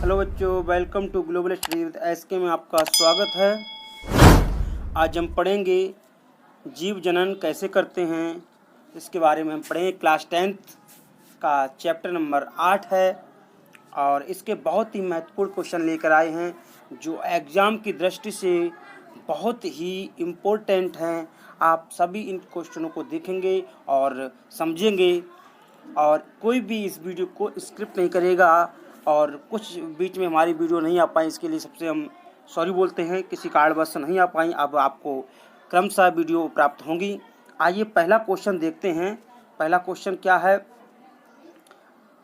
Hello बच्चों, welcome to global study with SK में आपका स्वागत है। आज हम पढ़ेंगे जीव जनन कैसे करते हैं, इसके बारे में हम पढ़ेंगे। क्लास 10th का चैप्टर नंबर 8 है और इसके बहुत ही महत्वपूर्ण क्वेश्चन लेकर आए हैं जो एग्ज़ाम की दृष्टि से बहुत ही इम्पोर्टेंट हैं। आप सभी इन क्वेश्चनों को देखेंगे और समझेंगे और कोई भी इस वीडियो को स्क्रिप्ट नहीं करेगा और कुछ बीच में हमारी वीडियो नहीं आ पाई, इसके लिए सबसे हम सॉरी बोलते हैं। किसी कारणवश नहीं आ पाई, अब आपको क्रमशः वीडियो प्राप्त होंगी। आइए पहला क्वेश्चन देखते हैं। पहला क्वेश्चन क्या है,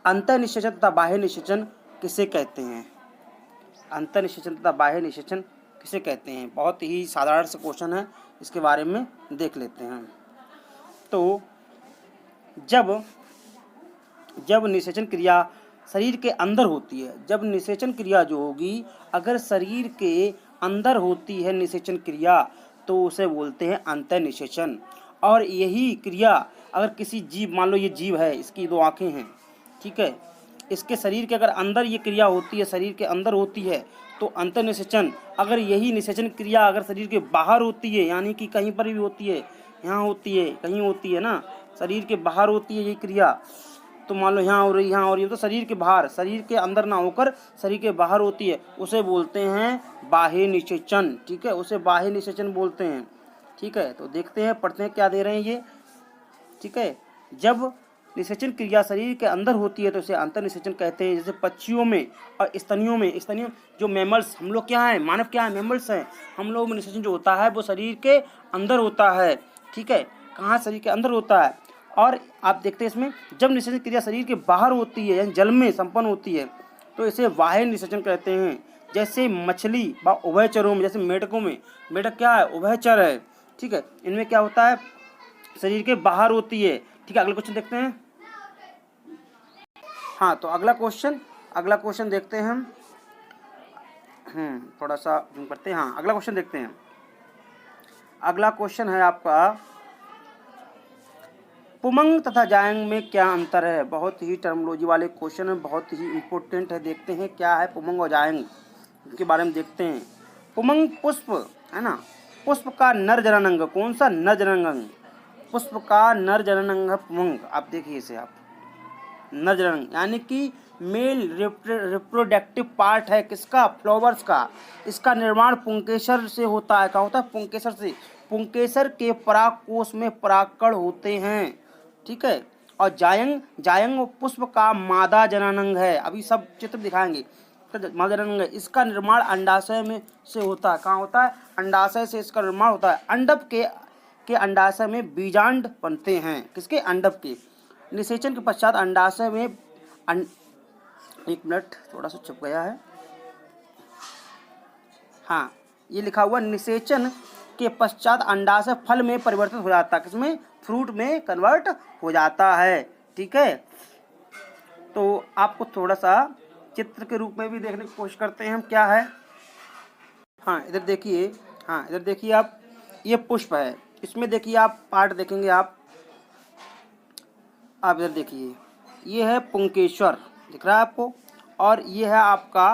अंतःनिषेचन तथा बाह्य निषेचन किसे कहते हैं? अंतःनिषेचन तथा बाह्य निषेचन किसे कहते हैं? बहुत ही साधारण सा क्वेश्चन है, इसके बारे में देख लेते हैं। तो जब निषेचन क्रिया शरीर के अंदर होती है, जब निषेचन क्रिया जो होगी अगर शरीर के अंदर होती है निषेचन क्रिया, तो उसे बोलते हैं अंतःनिषेचन। और यही क्रिया अगर किसी जीव, मान लो ये जीव है, इसकी 2 आँखें हैं, ठीक है, इसके शरीर के अगर अंदर ये क्रिया होती है, शरीर के अंदर होती है, तो अंतःनिषेचन। अगर यही निषेचन क्रिया अगर शरीर के बाहर होती है, यानी कि कहीं पर भी होती है, यहाँ होती है, कहीं होती है ना, शरीर के बाहर होती है ये क्रिया, तो मान लो यहाँ हो रही, यहाँ हो रही है, तो शरीर के बाहर, शरीर के अंदर ना होकर शरीर के बाहर होती है, उसे बोलते हैं बाह्य निषेचन। ठीक है, उसे बाह्य निषेचन बोलते हैं। ठीक है, तो देखते हैं, पढ़ते हैं क्या दे रहे हैं ये। ठीक है, जब निषेचन क्रिया शरीर के अंदर होती है तो उसे अंतःनिषेचन कहते हैं। जैसे पक्षियों में और स्तनियों जो मैमल्स, हम लोग क्या हैं, मानव क्या है, मैमल्स हैं, हम लोग में निषेचन जो होता है वो शरीर के अंदर होता है। ठीक है, कहाँ, शरीर के अंदर होता है। और आप देखते हैं इसमें जब निषेचन क्रिया शरीर के बाहर होती है, यानी जल में संपन्न होती है, तो इसे बाह्य निषेचन कहते हैं। जैसे मछली व उभयचरों में, जैसे मेढकों में, मेढक क्या है, उभयचर है। ठीक है, इनमें क्या होता है, शरीर के बाहर होती है। ठीक है, अगला क्वेश्चन देखते हैं। हाँ, तो अगला क्वेश्चन देखते हैं हम। थोड़ा सा जूम करते हैं। हाँ, अगला क्वेश्चन देखते हैं। अगला क्वेश्चन है आपका, पुमंग तथा जायंग में क्या अंतर है? बहुत ही टर्मोलॉजी वाले क्वेश्चन है, बहुत ही इम्पोर्टेंट है। देखते हैं क्या है पुमंग और जायंग, इनके बारे में देखते हैं। पुमंग पुष्प है ना, पुष्प का नर जननांग, कौन सा, नर जननांग, पुष्प का नर जननांग है पुमंग। आप देखिए इसे, आप नर जननांग यानी कि मेल रिप्रोडक्टिव पार्ट है किसका, फ्लावर्स का। इसका निर्माण पुंकेसर से होता है। क्या होता है, पुंकेसर से। पुंकेसर के परागकोश में परागकण होते हैं। ठीक है, और जायंग पुष्प का मादा जननांग है। अभी सब चित्र दिखाएंगे, तो मादा जननांग है। इसका निर्माण अंडाशय में से होता है। कहाँ होता है, अंडाशय से इसका निर्माण होता है। अंडप के अंडाशय में बीजांड बनते हैं, किसके, अंडप के। निषेचन के पश्चात अंडाशय में एक मिनट, थोड़ा सा छुप गया है। हाँ, ये लिखा हुआ, निषेचन के पश्चात अंडाशय फल में परिवर्तित हो जाता है, किसमें, फ्रूट में कन्वर्ट हो जाता है। ठीक है, तो आपको थोड़ा सा चित्र के रूप में भी देखने की कोशिश करते हैं हम, क्या है। हाँ, इधर देखिए, हाँ इधर देखिए आप, ये पुष्प है, इसमें देखिए आप पार्ट देखेंगे आप इधर देखिए, ये है पुंकेश्वर, दिख रहा है आपको, और ये है आपका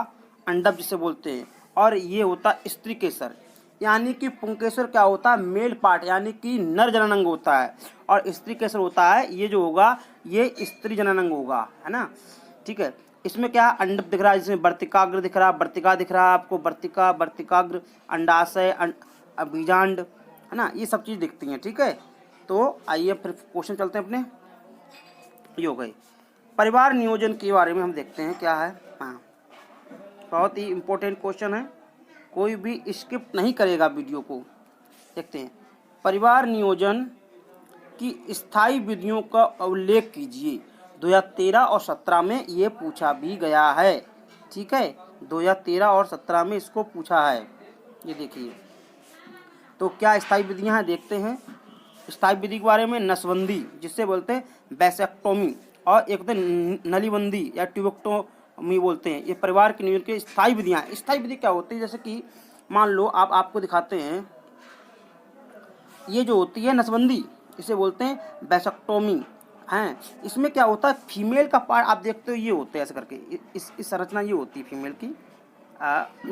अंडप जिसे बोलते हैं, और ये होता है स्त्री केसर। यानी कि पुंकेश्वर क्या होता है, मेल पार्ट, यानी कि नर जननांग होता है, और स्त्री केसर होता है, ये जो होगा ये स्त्री जननांग होगा, है ना। ठीक है, इसमें क्या अंडप दिख रहा है, जिसमें वर्तिकाग्र दिख रहा है, वर्तिका दिख रहा है आपको, वर्तिकाग्र, अंडाशय, बीजांड, है ना, ये सब चीज़ दिखती हैं। ठीक है, तो आइए फिर क्वेश्चन चलते हैं अपने। ये हो गए परिवार नियोजन के बारे में हम देखते हैं क्या है। हाँ, बहुत ही इम्पोर्टेंट क्वेश्चन है, कोई भी स्किप नहीं करेगा वीडियो को। देखते हैं, परिवार नियोजन की स्थायी विधियों का उल्लेख कीजिए। 2013 और 17 में ये पूछा भी गया है। ठीक है, 2013 और 17 में इसको पूछा है। ये देखिए, तो क्या स्थायी विधियाँ हैं, देखते हैं। स्थायी विधि के बारे में, नसबंदी जिससे बोलते हैं वैसेक्टोमी, और एक होते हैं नलीबंदी या ट्यूबेक्टोमी बोलते हैं। ये परिवार के नियोजन की स्थायी विधियाँ। स्थायी विधि क्या होती है, जैसे कि मान लो आपको दिखाते हैं, ये जो होती है नसबंदी, इसे बोलते हैं वैसेक्टोमी, हैं। इसमें क्या होता है, फीमेल का पार्ट आप देखते हो ये होते हैं ऐसे करके, इस संरचना ये होती है फीमेल की।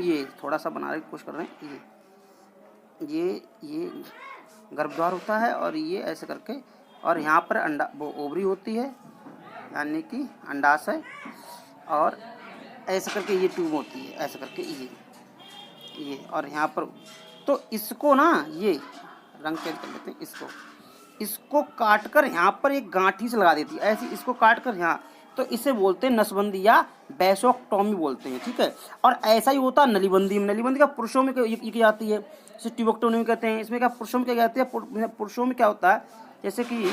ये थोड़ा सा बनाने की कोशिश कर रहे हैं, ये गर्भद्वार होता है और ये ऐसे करके, और यहाँ पर अंडा वो ओवरी होती है यानी कि अंडाशय, और ऐसे करके ये ट्यूब होती है ऐसे करके ये और यहाँ पर। तो इसको ना ये रंग चेंज कर लेते हैं, इसको काट कर यहाँ पर एक गांठी से लगा देती है ऐसी, इसको काट कर यहाँ, तो इसे बोलते हैं नसबंदी या वैसोक्टोमी बोलते हैं, ठीक है। और ऐसा ही होता है नलीबंदी में। नलीबंदी का पुरुषों में ये की जाती है, इसे ट्यूबोक्टोमी कहते हैं। इसमें क्या पुरुषों में क्या जाती है, पुरुषों में क्या होता है, जैसे कि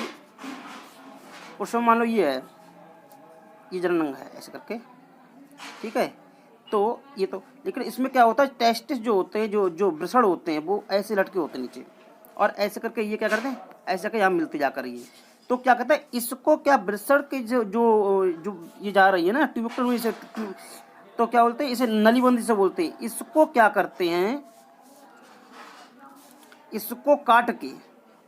पुरुषों में मान लो ये है, ये जननांग है ऐसे करके, ठीक है। तो ये तो, लेकिन इसमें क्या होता है, टेस्टिस जो होते हैं, जो वृषण होते हैं वो ऐसे लटके होते हैं नीचे, और ऐसे करके ये क्या करते हैं, ऐसे करके यहाँ मिलते जाकर ये, तो क्या कहते हैं इसको, क्या वृषण के जो ये जा रही है ना ट्यूबोक्टोमी से, तो क्या बोलते हैं इसे नलीबंदी से बोलते हैं। इसको क्या करते हैं, इसको काट के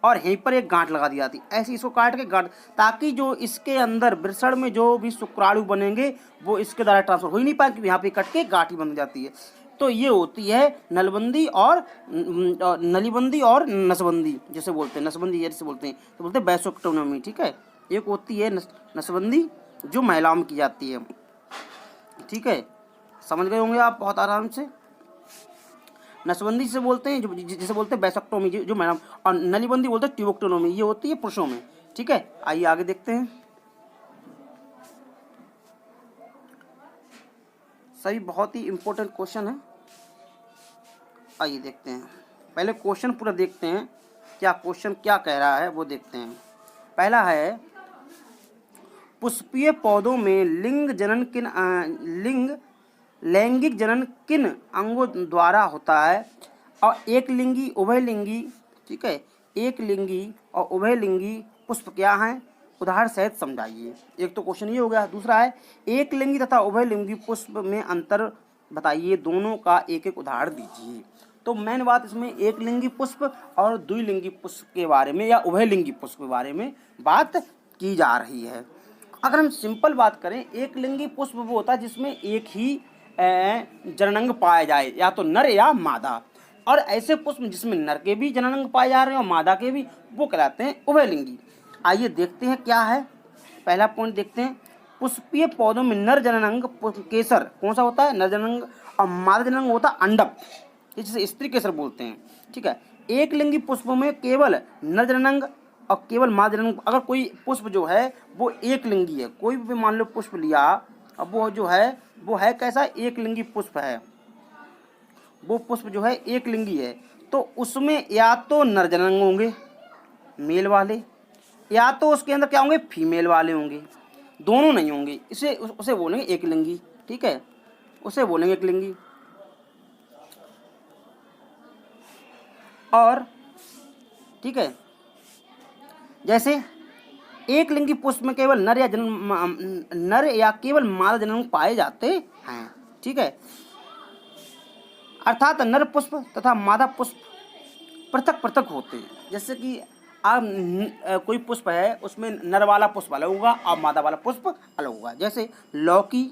और यहीं पर एक गांठ लगा दी जाती है ऐसे, इसको काट के गांठ, ताकि जो इसके अंदर वृषण में जो भी शुक्राणु बनेंगे वो इसके द्वारा ट्रांसफर हो ही नहीं पाए, क्योंकि यहाँ पे कट के गांठी बन जाती है। तो ये होती है नलबंदी और नलीबंदी और नसबंदी, जैसे बोलते हैं नसबंदी जैसे बोलते हैं, तो बोलते हैं वैसोक्टोमी, ठीक है। एक होती है नसबंदी जो महिलाओं में की जाती है, ठीक है, समझ गए होंगे आप बहुत आराम से। नसबंदी से बोलते हैं जिसे बोलते हैं वैसोक्टोमी जो मैडम, और नलीबंदी बोलते हैं ट्यूबोक्टोमी, ये होती है पुरुषों में, ठीक है। आइए आगे देखते हैं, सभी बहुत ही इंपॉर्टेंट क्वेश्चन है। आइए देखते हैं, पहले क्वेश्चन पूरा देखते हैं, क्या क्वेश्चन क्या कह रहा है वो देखते हैं। पहला है, पुष्पीय पौधों में लैंगिक जनन किन अंगों द्वारा होता है, और एक लिंगी उभयलिंगी, ठीक है, एक लिंगी और उभयलिंगी पुष्प क्या हैं, उदाहरण सहित समझाइए। एक तो क्वेश्चन ये हो गया। दूसरा है, एक लिंगी तथा उभयलिंगी पुष्प में अंतर बताइए, दोनों का एक एक उदाहरण दीजिए। तो मेन बात इसमें एक लिंगी पुष्प और द्विलिंगी पुष्प के बारे में या उभयलिंगी पुष्प के बारे में बात की जा रही है। अगर हम सिंपल बात करें, एक लिंगी पुष्प वो होता है जिसमें एक ही जननांग पाया जाए, या तो नर या मादा, और ऐसे पुष्प जिसमें नर के भी जननांग पाए जा रहे हैं और मादा के भी, वो कहलाते हैं उभयलिंगी। आइए देखते हैं क्या है। पहला पॉइंट देखते हैं, पुष्पीय पौधों में नर जननांग केसर कौन सा होता है, नर जननांग, और मादा जननांग होता है अंडक, जिसे स्त्री केसर बोलते हैं, ठीक है। एक लिंगी पुष्पों में केवल नर जननांग और केवल मादा जननांग। अगर कोई पुष्प जो है वो एक लिंगी है, कोई भी मान लो पुष्प लिया, अब वो जो है वो है कैसा, एक लिंगी पुष्प है, वो पुष्प जो है एक लिंगी है, तो उसमें या तो नर जननांग होंगे मेल वाले, या तो उसके अंदर क्या होंगे फीमेल वाले होंगे, दोनों नहीं होंगे, उसे बोलेंगे एक लिंगी, ठीक है, उसे बोलेंगे एक लिंगी। और ठीक है, जैसे एक लिंगी पुष्प में केवल नर या केवल मादा जननांग पाए जाते हैं, ठीक है। अर्थात नर पुष्प तथा मादा पुष्प पृथक पृथक होते हैं। जैसे कि आप कोई पुष्प है उसमें नर वाला पुष्प अलग होगा और मादा वाला पुष्प अलग होगा, जैसे लौकी,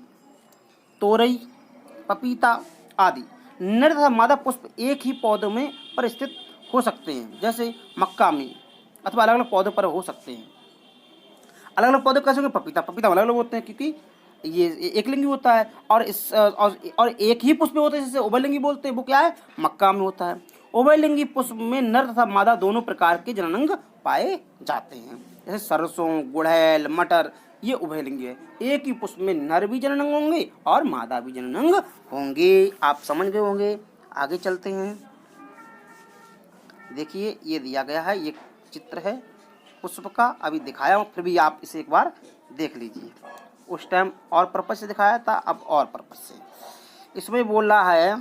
तोरई, पपीता आदि। नर तथा मादा पुष्प एक ही पौधे में पर स्थित हो सकते हैं, जैसे मक्का में, अथवा अलग अलग पौधों पर हो सकते हैं। अलग अलग पौधे कैसे होंगे, पपीता अलग अलग होते हैं क्योंकि ये एक लिंगी होता है, और एक ही पुष्प होते हैं जिसे उभयलिंगी बोलते हैं, वो क्या है मक्का में होता है। उभयलिंगी पुष्प में नर तथा मादा दोनों प्रकार के जननांग पाए जाते हैं, जैसे सरसों, गुड़हल, मटर, ये उभयलिंगी है। एक ही पुष्प में नर भी जननांग होंगे और मादा भी जननांग होंगे। आप समझ गए होंगे। आगे चलते हैं, देखिए ये दिया गया है, ये चित्र है पुष्प का, अभी दिखाया हूँ, फिर भी आप इसे एक बार देख लीजिए। उस टाइम और पर्पज से दिखाया था, अब और पर्पज से। इसमें बोल रहा है,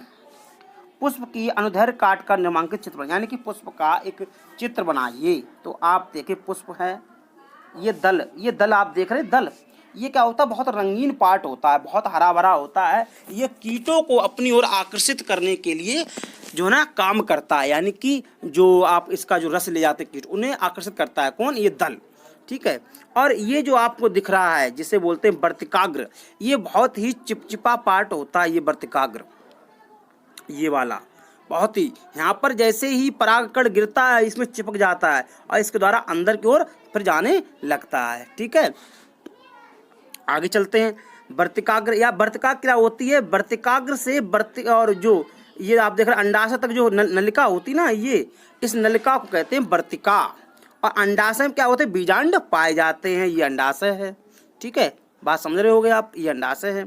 पुष्प की अनुदैर्घ्य काट कर नामांकित चित्र, यानी कि पुष्प का एक चित्र बनाइए। तो आप देखें पुष्प है, ये दल आप देख रहे हैं, दल ये क्या होता है, बहुत रंगीन पार्ट होता है, बहुत हरा भरा होता है। ये कीटों को अपनी ओर आकर्षित करने के लिए जो है ना काम करता है, यानी कि जो आप इसका जो रस ले जाते कीट उन्हें आकर्षित करता है, कौन, ये दल। ठीक है। और ये जो आपको दिख रहा है जिसे बोलते हैं वर्तिकाग्र, ये बहुत ही चिपचिपा पार्ट होता है ये वर्तिकाग्र, ये वाला बहुत ही, यहाँ पर जैसे ही परागकण गिरता है इसमें चिपक जाता है और इसके द्वारा अंदर की ओर फिर जाने लगता है। ठीक है, आगे चलते हैं। वर्तिकाग्र या वर्तिका क्या होती है, वर्तिकाग्र से वर्ति और जो ये आप देख रहे हैं अंडाशय तक जो नलिका होती ना, ये इस नलिका को कहते हैं वर्तिका। और अंडाशय में क्या होते हैं, बीजांड पाए जाते हैं, ये अंडाशय है। ठीक है, बात समझ रहे होगे आप, ये अंडाशय है।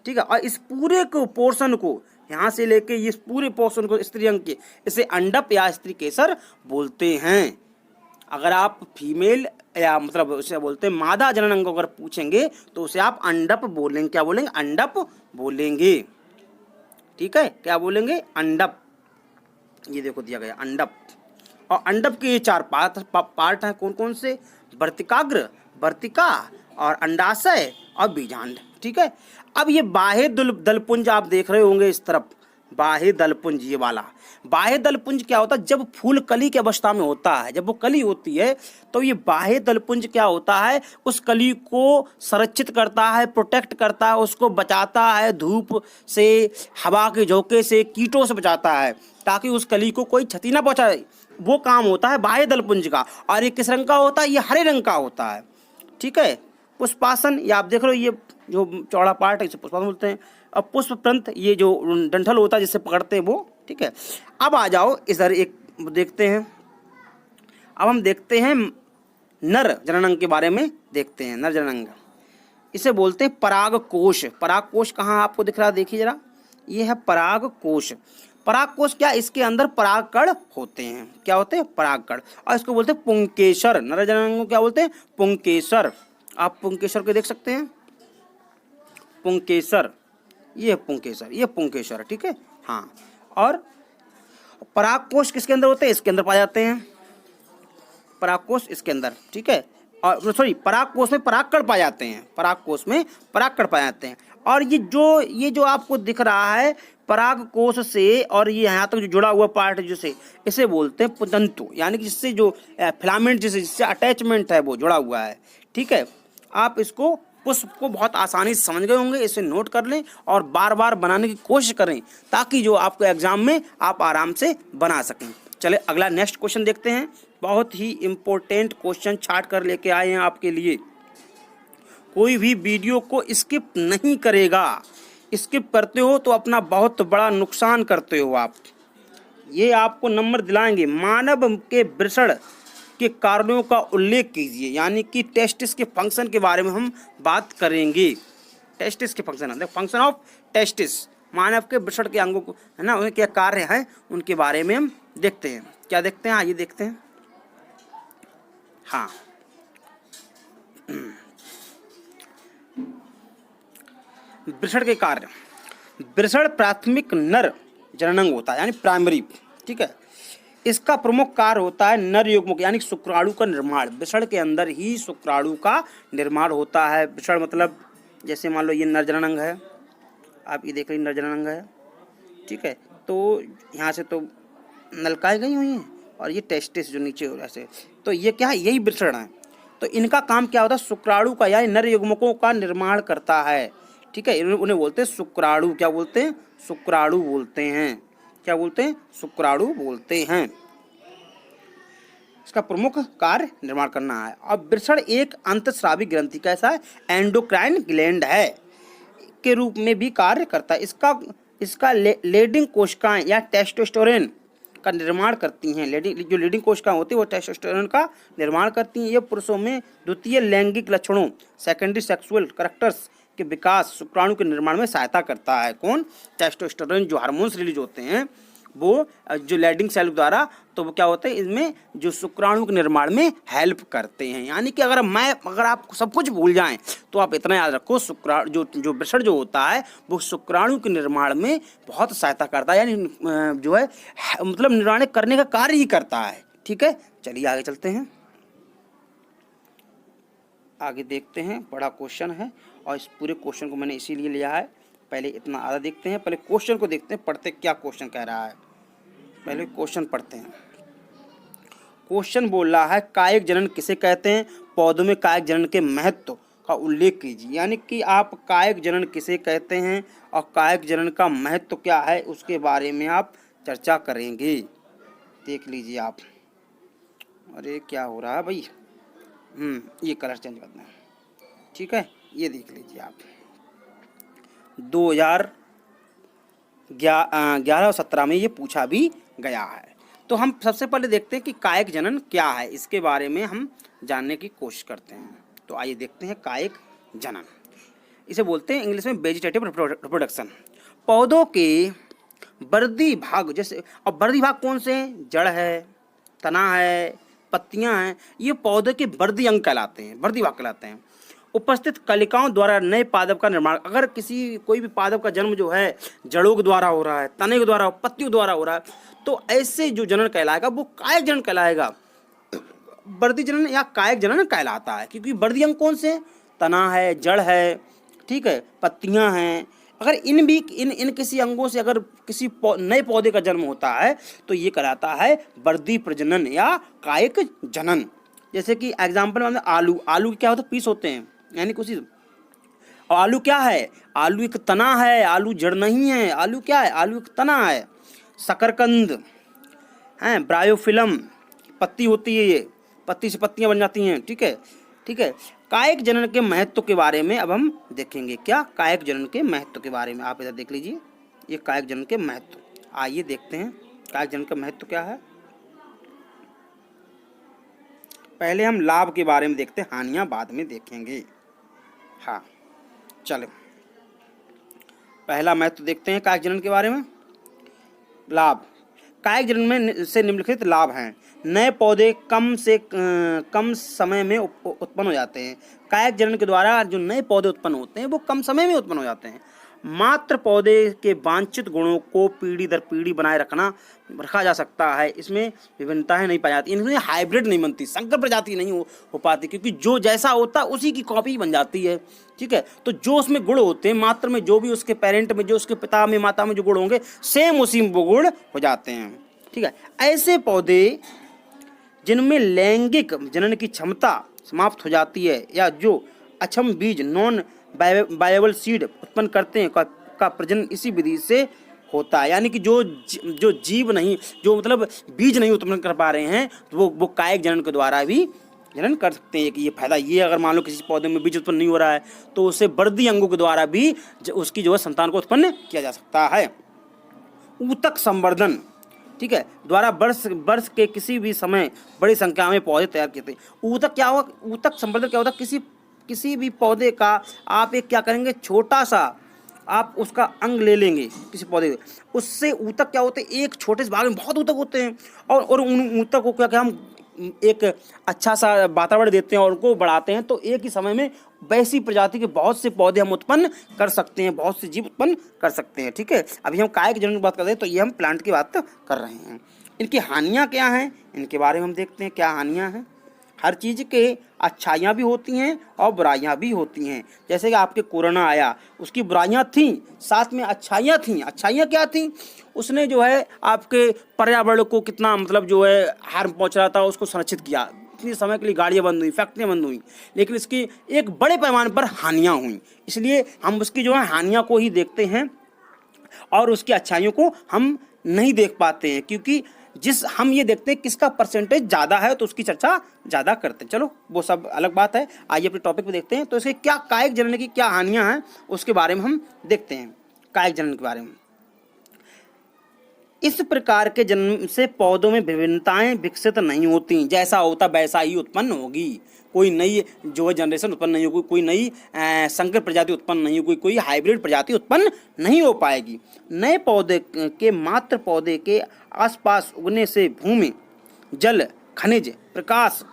ठीक है, और इस पूरे को पोर्शन को यहाँ से लेके इस पूरे पोर्शन को स्त्री अंग के इसे अंडप या स्त्री केसर बोलते हैं। अगर आप फीमेल या मतलब उसे बोलते हैं मादा जनन अंग अगर पूछेंगे तो उसे आप अंडप बोलेंगे। क्या बोलेंगे, अंडप बोलेंगे। ठीक है, क्या बोलेंगे, अंडप। ये देखो दिया गया अंडप। और अंडप के ये 4 पार्ट हैं, कौन कौन से, वर्तिकाग्र, वर्तिका और अंडाशय और बीजांड। ठीक है, अब ये बाह्य दलपुंज आप देख रहे होंगे इस तरफ, बाह्य दलपुंज, ये वाला बाह्य दलपुंज क्या होता है, जब फूल कली की अवस्था में होता है, जब वो कली होती है तो ये बाह्य दलपुंज क्या होता है, उस कली को संरक्षित करता है, प्रोटेक्ट करता है, उसको बचाता है धूप से, हवा के झोंके से, कीटों से बचाता है ताकि उस कली को कोई क्षति ना पहुंचाए। वो काम होता है बाह्य दलपुंज का। और ये किस रंग का होता है, ये हरे रंग का होता है। ठीक है, पुष्पासन, ये आप देख रहे हो, ये जो चौड़ा पार्ट है इसे पुष्पासन बोलते हैं। और पुष्पप्रंत, ये जो डंठल होता है जिससे पकड़ते हैं वो। ठीक है, अब आ जाओ इधर एक देखते हैं। अब हम देखते हैं नर जननांग के बारे में, देखते हैं नर जननांग। इसे बोलते हैं परागकोश। परागकोश कहाँ आपको दिख रहा है, देखिए जरा, ये है परागकोश। परागकोश क्या, इसके अंदर परागकण होते हैं। क्या होते हैं, परागकण। और इसको बोलते हैं पुंकेसर। नर जननांग को क्या बोलते हैं, पुंकेसर। आप पुंकेसर को देख सकते हैं, पुंकेसर, ये पुंकेसर, ये पुंकेसर। ठीक है, हाँ। और परागकोश किसके अंदर होते हैं, इसके अंदर पाए जाते हैं, परागकोश इसके अंदर। ठीक है, और सॉरी, परागकोश में परागकण पाए जाते हैं, परागकोश में परागकण पाए जाते हैं। और ये जो आपको दिख रहा है परागकोश से और ये यहाँ तक जो जुड़ा हुआ पार्ट है जिसे, इसे बोलते हैं तंतु, यानी कि जिससे जो फिलामेंट जिससे अटैचमेंट है वो जुड़ा हुआ है। ठीक है, आप इसको पुष्प को बहुत आसानी से समझ गए होंगे, इसे नोट कर लें और बार बार बनाने की कोशिश करें ताकि जो आपको एग्जाम में आप आराम से बना सकें। चले अगला नेक्स्ट क्वेश्चन देखते हैं। बहुत ही इम्पोर्टेंट क्वेश्चन छाट कर लेके आए हैं आपके लिए। कोई भी वीडियो को स्किप नहीं करेगा, स्किप करते हो तो अपना बहुत बड़ा नुकसान करते हो आप। ये आपको नंबर दिलाएंगे। मानव के वृषण के कारणों का उल्लेख कीजिए, यानी कि टेस्टिस के फंक्शन के बारे में हम बात करेंगे। टेस्टिस के फंक्शन, फंक्शन ऑफ टेस्टिस, मानव के वृषण के अंगों को, है ना, उनके क्या कार्य हैं उनके बारे में हम देखते हैं। क्या देखते हैं, आइए देखते हैं। हाँ, वृषण के कार्य। वृषण प्राथमिक नर जननांग होता है, यानी प्राइमरी। ठीक है, इसका प्रमुख कार्य होता है नर युग्मक यानी शुक्राणु का निर्माण। वृषण के अंदर ही शुक्राणु का निर्माण होता है। वृषण मतलब जैसे मान लो ये नर जननांग है, आप ये देख रहे नर जननांग है। ठीक है, तो यहाँ से तो नलकाएं गई हुई हैं और ये टेस्टिस जो नीचे हो ऐसे, तो ये क्या है, यही वृषण है। तो इनका काम क्या होता है, शुक्राणु का यानी नर युग्मकों का निर्माण करता है। ठीक है, उन्हें बोलते हैं शुक्राणु। क्या बोलते हैं, शुक्राणु बोलते हैं। क्या बोलते हैं, शुक्राणु बोलते हैं। इसका प्रमुख कार्य निर्माण करना है। अब वृषण एक अंतस्रावी ग्रंथि, कैसा है, एंडोक्राइन ग्लैंड है के रूप में भी कार्य करता है। इसका लेडिंग कोशिकाएं या टेस्टोस्टेरोन का निर्माण करती हैं। जो लीडिंग कोशिकाएं होती है वो टेस्टोस्टेरोन का निर्माण करती हैं। ये पुरुषों में द्वितीय लैंगिक लक्षणों, सेकेंडरी सेक्सुअल कैरेक्टर्स के विकास, शुक्राणु के निर्माण में सहायता करता है। कौन, टेस्टोस्टेरोन। जो हार्मोन्स रिलीज होते हैं वो जो लेडिंग सेल द्वारा, तो वो क्या होता है, इसमें जो शुक्राणु के निर्माण में हेल्प करते हैं। यानी कि अगर आप सब कुछ भूल जाएं तो आप इतना याद रखो, शुक्राणु जो वृषण जो होता है वो शुक्राणु के निर्माण में बहुत सहायता करता है, यानी जो है मतलब निर्माण करने का कार्य ही करता है। ठीक है, चलिए आगे चलते हैं, आगे देखते हैं। बड़ा क्वेश्चन है और इस पूरे क्वेश्चन को मैंने इसीलिए लिया है। पहले इतना आधा देखते हैं, पहले क्वेश्चन को देखते हैं, पढ़ते क्या क्वेश्चन कह रहा है। पहले क्वेश्चन पढ़ते हैं। क्वेश्चन बोल रहा है कायिक जनन किसे कहते हैं, पौधों में कायिक जनन के महत्व का उल्लेख कीजिए। यानी कि आप कायिक जनन किसे कहते हैं और कायिक जनन का महत्व क्या है उसके बारे में आप चर्चा करेंगे। देख लीजिए आप। अरे क्या हो रहा है भाई, ये कलर चेंज करना है, ठीक है। ये देख लीजिए आप 2011 और 17 में ये पूछा भी गया है। तो हम सबसे पहले देखते हैं कि कायिक जनन क्या है, इसके बारे में हम जानने की कोशिश करते हैं। तो आइए देखते हैं कायिक जनन। इसे बोलते हैं इंग्लिश में वेजिटेटिव रिप्रोडक्शन। पौधों के वर्दी भाग, जैसे अब वर्दी भाग कौन से हैं, जड़ है, तना है, पत्तियां हैं, ये पौधे के वर्दी अंग कहलाते हैं, वर्दी भाग कहलाते हैं। उपस्थित कलिकाओं द्वारा नए पादप का निर्माण, अगर कोई भी पादप का जन्म जो है जड़ों के द्वारा हो रहा है, तने के द्वारा, पत्तियों द्वारा हो रहा है, तो ऐसे जो जनन कहलाएगा वो कायिक जनन कहलाएगा। वर्दी जनन या कायिक जनन कहलाता है, क्योंकि वर्दी अंग कौन से हैं, तना है, जड़ है, ठीक है, पत्तियां हैं। अगर इन किसी अंगों से अगर किसी नए पौधे का जन्म होता है तो ये कहलाता है वर्दी प्रजनन या कायिक जनन। जैसे कि एग्जाम्पल में आलू के क्या होता है, पीस होते हैं, यानी कुछ। और आलू क्या है, आलू एक तना है, आलू जड़ नहीं है, आलू क्या है, आलू एक तना है। शकरकंद है, ब्रायोफिलम पत्ती होती है, ये पत्ती से पत्तियां बन जाती हैं, ठीक है, ठीक है। कायिक जनन के महत्व के बारे में अब हम देखेंगे। क्या कायिक जनन के महत्व के बारे में आप इधर देख लीजिए, ये कायिक जनन के महत्व। आइए देखते हैं कायिक जनन का महत्व क्या है। पहले हम लाभ के बारे में देखते हैं, हानियां बाद में देखेंगे। हाँ चलो, पहला महत्व देखते हैं कायिक जनन के बारे में। लाभ, कायिक जनन में से निम्नलिखित लाभ हैं। नए पौधे कम समय में उत्पन्न हो जाते हैं। कायिक जनन के द्वारा जो नए पौधे उत्पन्न होते हैं वो कम समय में उत्पन्न हो जाते हैं। मात्र पौधे के वांछित गुणों को पीढ़ी दर पीढ़ी बनाए रखा जा सकता है। इसमें विभिन्नताएं नहीं पाई जाती, इनमें हाइब्रिड नहीं बनती, संकर प्रजाति नहीं हो पाती, क्योंकि जो जैसा होता है उसी की कॉपी बन जाती है, ठीक है। तो जो उसमें गुण होते हैं, मात्र में जो भी उसके पेरेंट में, जो उसके पिता में, माता में जो गुण होंगे, सेम उसी में वो गुण हो जाते हैं, ठीक है। ऐसे पौधे जिनमें लैंगिक जनन की क्षमता समाप्त हो जाती है या जो अक्षम बीज नॉन वायबल सीड उत्पन्न करते हैं का प्रजनन इसी विधि से होता है। यानी कि जो जीव नहीं, जो मतलब बीज नहीं उत्पन्न कर पा रहे हैं, तो वो कायिक जनन के द्वारा भी जनन कर सकते हैं। कि ये फायदा ये, अगर मान लो किसी पौधे में बीज उत्पन्न नहीं हो रहा है तो उसे वर्दी अंगों के द्वारा भी उसकी जो है संतान को उत्पन्न किया जा सकता है। ऊतक संवर्धन, ठीक है, द्वारा वर्ष के किसी भी समय बड़ी संख्या में पौधे तैयार किए थे। ऊतक क्या होगा, ऊतक संवर्धन क्या होता है, किसी भी पौधे का आप एक क्या करेंगे, छोटा सा आप उसका अंग ले लेंगे किसी पौधे का, उससे ऊतक क्या होते हैं, एक छोटे से भाग में बहुत ऊतक होते हैं, और उन ऊतक को क्या हम एक अच्छा सा वातावरण देते हैं और उनको बढ़ाते हैं, तो एक ही समय में वैसी प्रजाति के बहुत से पौधे हम उत्पन्न कर सकते हैं, बहुत से जीव उत्पन्न कर सकते हैं, ठीक है। अभी हम कायिक जनन की बात कर रहे हैं, तो ये हम प्लांट की बात कर रहे हैं। इनकी हानियाँ क्या हैं, इनके बारे में हम देखते हैं क्या हानियाँ हैं। हर चीज़ के अच्छाइयाँ भी होती हैं और बुराइयाँ भी होती हैं। जैसे कि आपके कोरोना आया, उसकी बुराइयाँ थीं, साथ में अच्छाइयाँ थीं। अच्छाइयाँ क्या थीं, उसने जो है आपके पर्यावरण को कितना मतलब जो है हार्म पहुँच रहा था उसको संरक्षित किया। इतने समय के लिए गाड़ियाँ बंद हुई, फैक्ट्रियाँ बंद हुई, लेकिन इसकी एक बड़े पैमाने पर हानियाँ हुई। इसलिए हम उसकी जो है हानियाँ को ही देखते हैं और उसकी अच्छाइयों को हम नहीं देख पाते हैं, क्योंकि हम ये देखते हैं किसका परसेंटेज ज़्यादा है तो उसकी चर्चा ज़्यादा करते हैं। चलो वो सब अलग बात है, आइए अपने टॉपिक पे देखते हैं। तो इसके क्या कायिक जनन की क्या हानियां हैं उसके बारे में हम देखते हैं। कायिक जनन के बारे में, इस प्रकार के जन्म से पौधों में विभिन्नताएं विकसित नहीं होती, जैसा होता वैसा ही उत्पन्न होगी। कोई नई जो है जनरेशन उत्पन्न नहीं होगी, कोई नई संकर प्रजाति उत्पन्न नहीं होगी, कोई हाइब्रिड प्रजाति उत्पन्न नहीं हो पाएगी। नए पौधे के मात्र पौधे के आसपास उगने से भूमि, जल, खनिज, प्रकाश,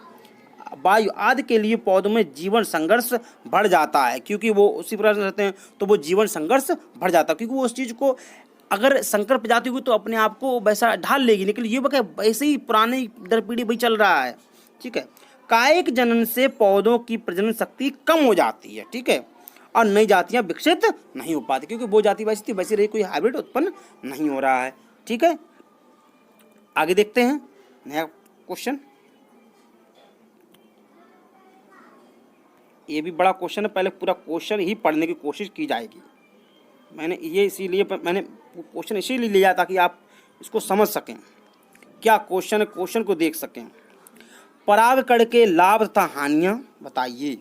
वायु आदि के लिए पौधों में जीवन संघर्ष बढ़ जाता है, क्योंकि वो उसी प्रकार से रहते हैं तो वो जीवन संघर्ष बढ़ जाता है, क्योंकि वो उस चीज़ को अगर संकर प्रजाति हुई तो अपने आप को वैसा ढाल लेगी, लेकिन ये वह वैसे ही पुरानी दर पीढ़ी वही चल रहा है, ठीक है। कायिक जनन से पौधों की प्रजनन शक्ति कम हो जाती है, ठीक है, और नई जातियां विकसित नहीं हो पाती, क्योंकि वो जाति वैसी थी वैसी रही, कोई हाइब्रिड उत्पन्न नहीं हो रहा है, ठीक है। आगे देखते हैं नया क्वेश्चन। ये भी बड़ा क्वेश्चन है, पहले पूरा क्वेश्चन ही पढ़ने की कोशिश की जाएगी। मैंने ये इसीलिए मैंने क्वेश्चन इसीलिए लिया ताकि आप इसको समझ सकें क्या क्वेश्चन है, क्वेश्चन को देख सकें। परागकण के लाभ तथा हानियाँ बताइए।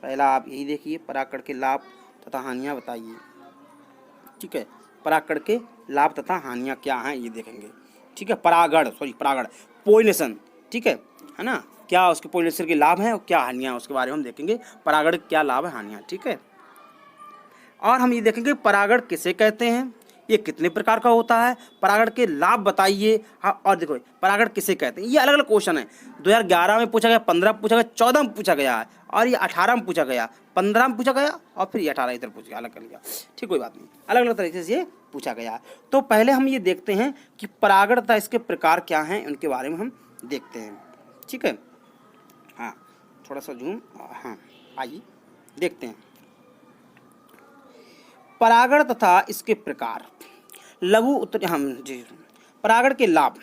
पहला आप यही देखिए, परागकण के लाभ तथा हानियाँ बताइए। ठीक है, परागकण के लाभ तथा हानियाँ क्या हैं ये देखेंगे। ठीक है, परागण पोलिनेशन। ठीक है ना, क्या उसके पोलिनेशन के लाभ हैं और क्या हानियाँ उसके बारे में हम देखेंगे। परागण क्या लाभ है, हानियाँ। ठीक है, और हम ये देखेंगे परागण किसे कहते हैं, ये कितने प्रकार का होता है, परागण के लाभ बताइए। हाँ, और देखो परागण किसे कहते हैं, ये अलग अलग क्वेश्चन है। 2011 में पूछा गया, 15 में पूछा गया, 14 में पूछा गया है, और ये 18 में पूछा गया, 15 में पूछा गया, और फिर ये 18 इधर पूछ गया, अलग कर लिया। ठीक, कोई बात नहीं, अलग अलग तरीके से ये पूछा गया। तो पहले हम ये देखते हैं कि परागण तथा इसके प्रकार क्या हैं, उनके बारे में हम देखते हैं। ठीक है, हाँ थोड़ा सा जूम, हाँ आइए देखते हैं। परागण तथा इसके प्रकार, लघु उत्तर हम जी। परागण के लाभ,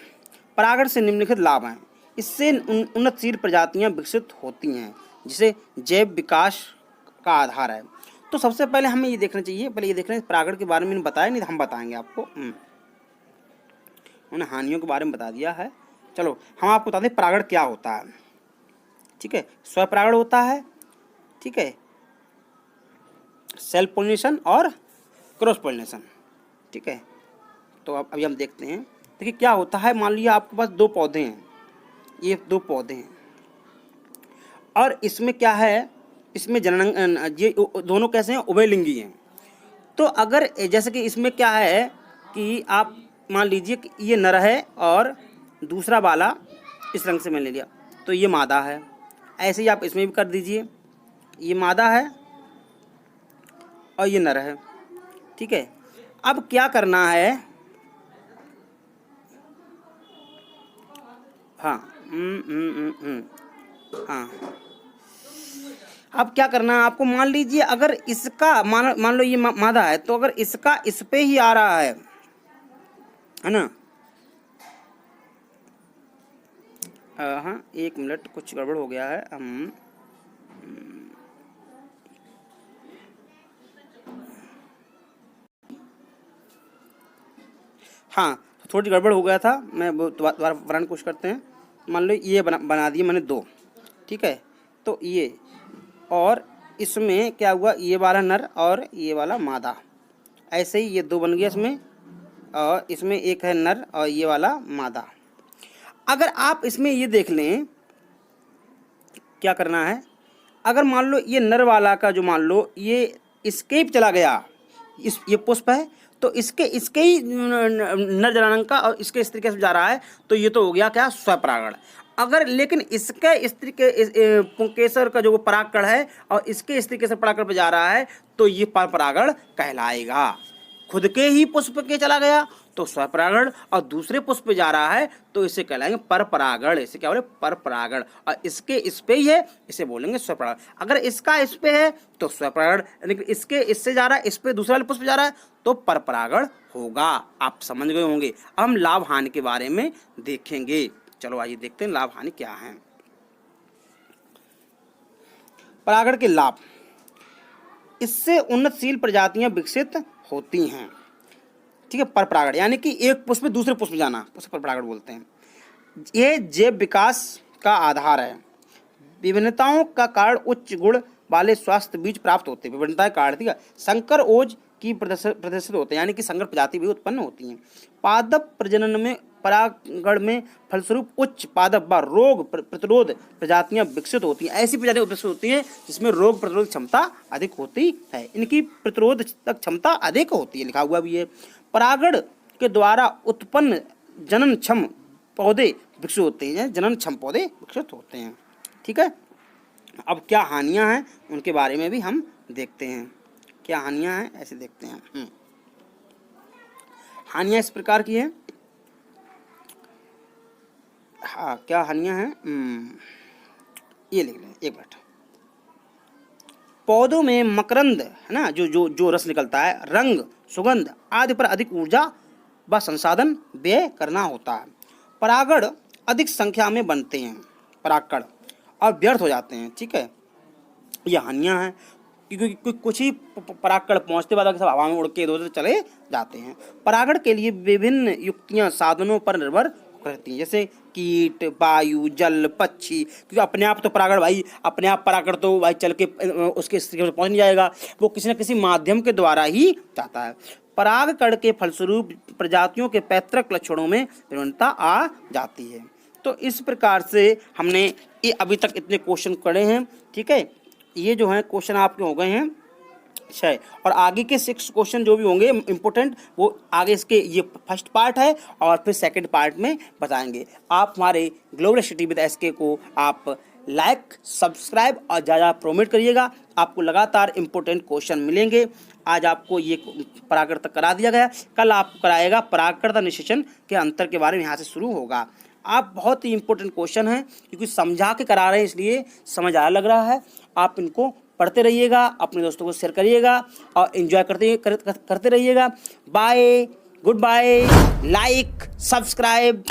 परागण से निम्नलिखित लाभ हैं। इससे उन्नतशील प्रजातियां विकसित होती हैं, जिसे जैव विकास का आधार है। तो सबसे पहले हमें ये देखना चाहिए, पहले ये देखना है परागण के बारे में बताया नहीं, हम बताएंगे आपको। उन्होंने हानियों के बारे में बता दिया है। चलो हम आपको बता दें परागण क्या होता है। ठीक है, स्वपरागण होता है, ठीक है, सेल्फ पोलिनेशन और क्रॉस पोलिनेशन। ठीक है, तो अब अभी हम देखते हैं। देखिए क्या होता है, मान लीजिए आपके पास 2 पौधे हैं, ये 2 पौधे हैं, और इसमें क्या है, इसमें जनन, ये दोनों कैसे हैं, उभयलिंगी हैं। तो अगर जैसे कि इसमें क्या है कि आप मान लीजिए कि ये नर है और दूसरा वाला इस रंग से मैंने ले लिया, तो ये मादा है। ऐसे ही आप इसमें भी कर दीजिए, ये मादा है और ये नर है। ठीक है, अब क्या करना है, हाँ हाँ, अब क्या करना है आपको, मान लीजिए अगर इसका मान लो ये मादा है, तो अगर इसका इस पे ही आ रहा है ना, हाँ 1 मिनट, कुछ गड़बड़ हो गया है। हम हाँ थोड़ी गड़बड़ हो गया था, मैं दोबारा बनाने की कोशिश करते हैं। मान लो ये बना दिए मैंने 2। ठीक है, तो ये और इसमें क्या हुआ, ये वाला नर और ये वाला मादा, ऐसे ही ये 2 बन गया इसमें, और इसमें एक है नर और ये वाला मादा। अगर आप इसमें ये देख लें क्या करना है, अगर मान लो ये नर वाला का जो मान लो ये एस्केप चला गया, ये पुष्प है, तो इसके ही नर जनांग का और इसके स्त्री के जा रहा है, तो ये तो हो गया क्या, स्वपरागण। अगर लेकिन इसके स्त्री के पुंकेसर का जो परागकण है और इसके स्त्री के परागकण पर जा रहा है, तो ये परपरागण कहलाएगा। खुद के ही पुष्प के चला गया तो स्वपरागण, और दूसरे पुष्प पे जा रहा है तो इसे कहलाएंगे परपरागण। इसे क्या बोले, परपरागण। और इसके इस पे ही है, इसे बोलेंगे स्वपरागण। अगर इसका इस पे है तो स्वपरागण, यानी कि इसके इससे जा रहा है, इस पे दूसरा वाले पुष्प जा रहा है तो परपरागण होगा। आप समझ गए होंगे। अब हम लाभ हानि के बारे में देखेंगे। चलो आइए देखते हैं लाभ हानि क्या है। परागण के लाभ, इससे उन्नतशील प्रजातियां विकसित होती हैं। ठीक है, परपरागण यानी कि एक पुष्प में दूसरे पुष्प जाना, उसे परपरागण बोलते हैं। ये जैव विकास का आधार है। विभिन्नताओं का कारण उच्च गुण वाले स्वास्थ्य बीज प्राप्त होते हैं। विभिन्नताएं कारण, ठीक है, संकर ओज की प्रदर्शित होते हैं, यानी कि संकर प्रजाति भी उत्पन्न होती हैं। पादप प्रजनन में परागण में फलस्वरूप उच्च पादप व रोग प्रतिरोध प्रजातियां विकसित होती हैं। ऐसी प्रजातियां विकसित होती हैं जिसमें रोग प्रतिरोध क्षमता अधिक होती है, इनकी प्रतिरोध क्षमता अधिक होती है, लिखा हुआ भी है। परागण के द्वारा उत्पन्न जननक्षम पौधे विकसित होते हैं, जननक्षम पौधे विकसित होते हैं। ठीक है, अब क्या हानियां हैं उनके बारे में भी हम देखते हैं। क्या हानियां हैं ऐसे देखते हैं। हानियां इस प्रकार की हैं। हाँ, क्या हानियां हैं, ये लिख लें, 1 मिनट। पौधों में मकरंद है ना, जो रस निकलता है, रंग, सुगंध आदि पर अधिक ऊर्जा व संसाधन व्यय करना होता है। परागण अधिक संख्या में बनते हैं, परागकण, और व्यर्थ हो जाते हैं। ठीक है, ये हानियाँ हैं, क्योंकि कुछ ही परागकण पहुँचते बाद सब हवा में उड़ के इधर उधर चले जाते हैं। परागण के लिए विभिन्न युक्तियाँ साधनों पर निर्भर करती हैं, जैसे कीट, वायु, जल, पक्षी, क्योंकि अपने आप तो परागण भाई अपने आप परागण तो भाई चल के उसके स्त्री में पहुँच नहीं जाएगा, वो किसी न किसी माध्यम के द्वारा ही जाता है। परागकण के फलस्वरूप प्रजातियों के पैतृक लक्षणों में विभिन्नता आ जाती है। तो इस प्रकार से हमने ये अभी तक इतने क्वेश्चन करे हैं, ठीक है। ये जो हैं क्वेश्चन आपके हो गए हैं 6, और आगे के 6 क्वेश्चन जो भी होंगे इम्पोर्टेंट वो आगे इसके ये फर्स्ट पार्ट है और फिर सेकंड पार्ट में बताएंगे। आप हमारे ग्लोबल स्टडी विद एसके को आप लाइक, सब्सक्राइब और ज़्यादा प्रोमोट करिएगा, आपको लगातार इम्पोर्टेंट क्वेश्चन मिलेंगे। आज आपको ये परागण तक करा दिया गया, कल आपको कराएगा परागण तथा निषेचन के अंतर के बारे में, यहाँ से शुरू होगा। आप बहुत ही इम्पोर्टेंट क्वेश्चन हैं, क्योंकि समझा के करा रहे हैं इसलिए समझ आया लग रहा है। आप इनको पढ़ते रहिएगा, अपने दोस्तों को शेयर करिएगा और एंजॉय करते रहिएगा। Bye, good bye, like, subscribe.